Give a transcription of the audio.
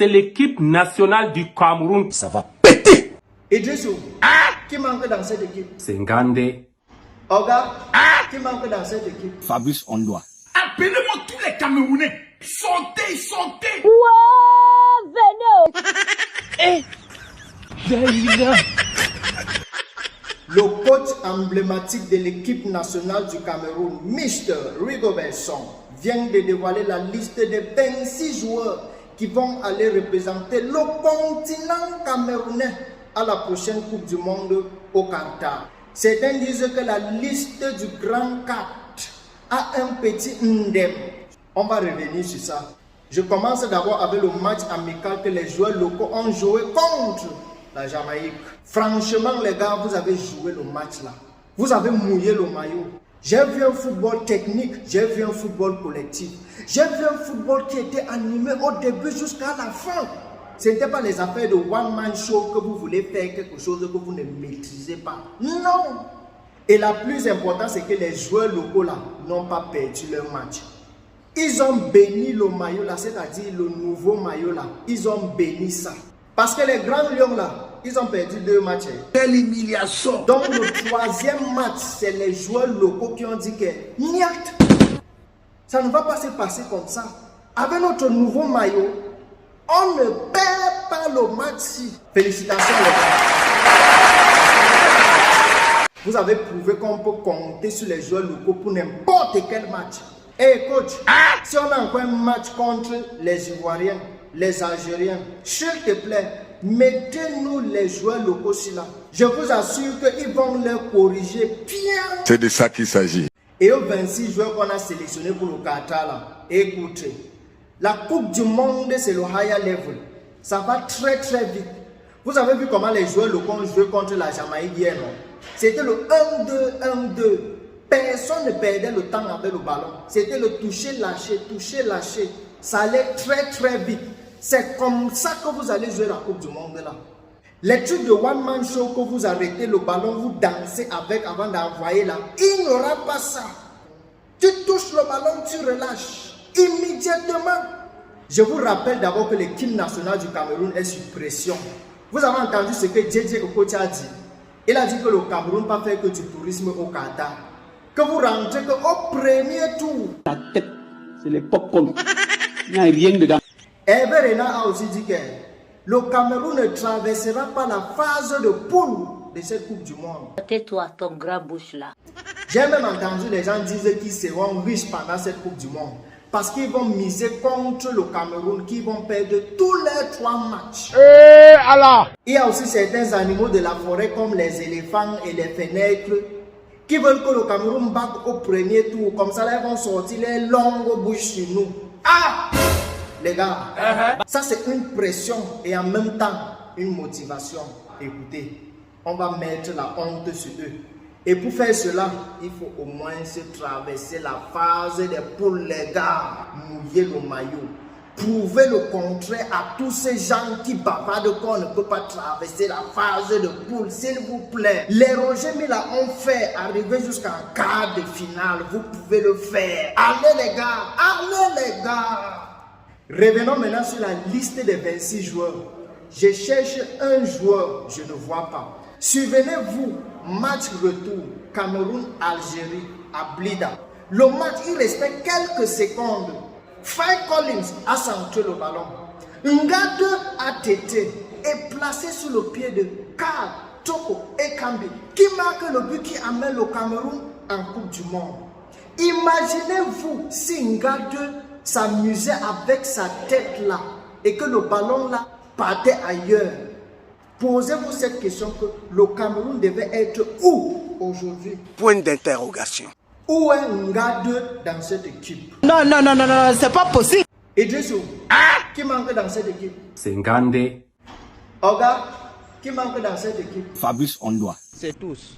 c'est l'équipe nationale du Cameroun. Ça va péter. Idrissou, qui manque dans cette équipe? C'est Ngande. Oga, qui manque dans cette équipe? Fabrice Ondoa. Appelez-moi tous les Camerounais. Sortez, sortez. Le coach emblématique de l'équipe nationale du Cameroun, Mr. Rigobert Song, vient de dévoiler la liste de 26 joueurs qui vont aller représenter le continent camerounais à la prochaine Coupe du Monde au Qatar. Certains disent que la liste du Grand 4 a un petit ndem. On va revenir sur ça. Je commence d'abord avec le match amical que les joueurs locaux ont joué contre la Jamaïque. Franchement, les gars, vous avez joué le match là. Vous avez mouillé le maillot. J'ai vu un football technique, j'ai vu un football collectif. J'ai vu un football qui était animé au début jusqu'à la fin. Ce n'était pas les affaires de one-man show que vous voulez faire quelque chose que vous ne maîtrisez pas. Non! Et la plus importante, c'est que les joueurs locaux là n'ont pas perdu leur match. Ils ont béni le maillot là, c'est-à-dire le nouveau maillot là. Ils ont béni ça. Parce que les grands lions là, ils ont perdu 2 matchs. Quelle humiliation. Donc le 3e match, c'est les joueurs locaux qui ont dit que niat, ça ne va pas se passer comme ça. Avec notre nouveau maillot, on ne perd pas le match. Félicitations les gars. Vous avez prouvé qu'on peut compter sur les joueurs locaux pour n'importe quel match. Hey coach, si on a encore un match contre les Ivoiriens, les Algériens, s'il te plaît, mettez-nous les joueurs locaux sur là. Je vous assure qu'ils vont leur corriger bien. C'est de ça qu'il s'agit. Et aux 26 joueurs qu'on a sélectionnés pour le Qatar là, écoutez, la Coupe du Monde c'est le higher level. Ça va très très vite. Vous avez vu comment les joueurs locaux ont joué contre la Jamaïque hier, non? C'était le 1-2, 1-2. Personne ne perdait le temps avec le ballon. C'était le toucher, lâcher, toucher, lâcher. Ça allait très très vite. C'est comme ça que vous allez jouer la Coupe du Monde là. Les trucs de one man show que vous arrêtez le ballon, vous dansez avec avant d'envoyer là, il n'y aura pas ça. Tu touches le ballon, tu relâches immédiatement. Je vous rappelle d'abord que l'équipe nationale du Cameroun est sur pression. Vous avez entendu ce que JJ Okocha a dit. Il a dit que le Cameroun ne peut pas faire que du tourisme au Qatar. Que vous rentrez qu'au premier tour. Ta tête, c'est les pop-corn. Il n'y a rien dedans. Hervé Renard a aussi dit que le Cameroun ne traversera pas la phase de poule de cette Coupe du Monde. Tais-toi, ton grand bouche là. J'ai même entendu les gens dire qu'ils seront riches pendant cette Coupe du Monde. Parce qu'ils vont miser contre le Cameroun, qui vont perdre tous les 3 matchs. Il y a aussi certains animaux de la forêt comme les éléphants et les fenêtres qui veulent que le Cameroun batte au premier tour. Comme ça, là, ils vont sortir les longues bouches sur nous. Ah! Les gars, ça c'est une pression et en même temps une motivation. Écoutez, on va mettre la honte sur eux. Et pour faire cela, il faut au moins se traverser la phase des poules, les gars. Mouiller le maillot. Prouver le contraire à tous ces gens qui bavardent qu'on ne peut pas traverser la phase de poule, s'il vous plaît. Les Roger Mila ont fait arriver jusqu'en quart de finale. Vous pouvez le faire. Allez les gars, allez les gars. Revenons maintenant sur la liste des 26 joueurs. Je cherche un joueur, je ne vois pas. Souvenez-vous, match retour, Cameroun-Algérie à Blida. Le match, il restait quelques secondes. Faye Collins a centré le ballon. Ngade a tété et placé sous le pied de Karl Toko Ekambi, qui marque le but qui amène le Cameroun en Coupe du Monde. Imaginez-vous si Ngade s'amusait avec sa tête là et que le ballon là partait ailleurs. Posez-vous cette question que le Cameroun devait être où aujourd'hui? Point d'interrogation. Où est Ngade dans cette équipe? Non, c'est pas possible. Idrissou, qui manque dans cette équipe? C'est Ngande. Oga, qui manque dans cette équipe? Fabrice Ondoa. C'est tous.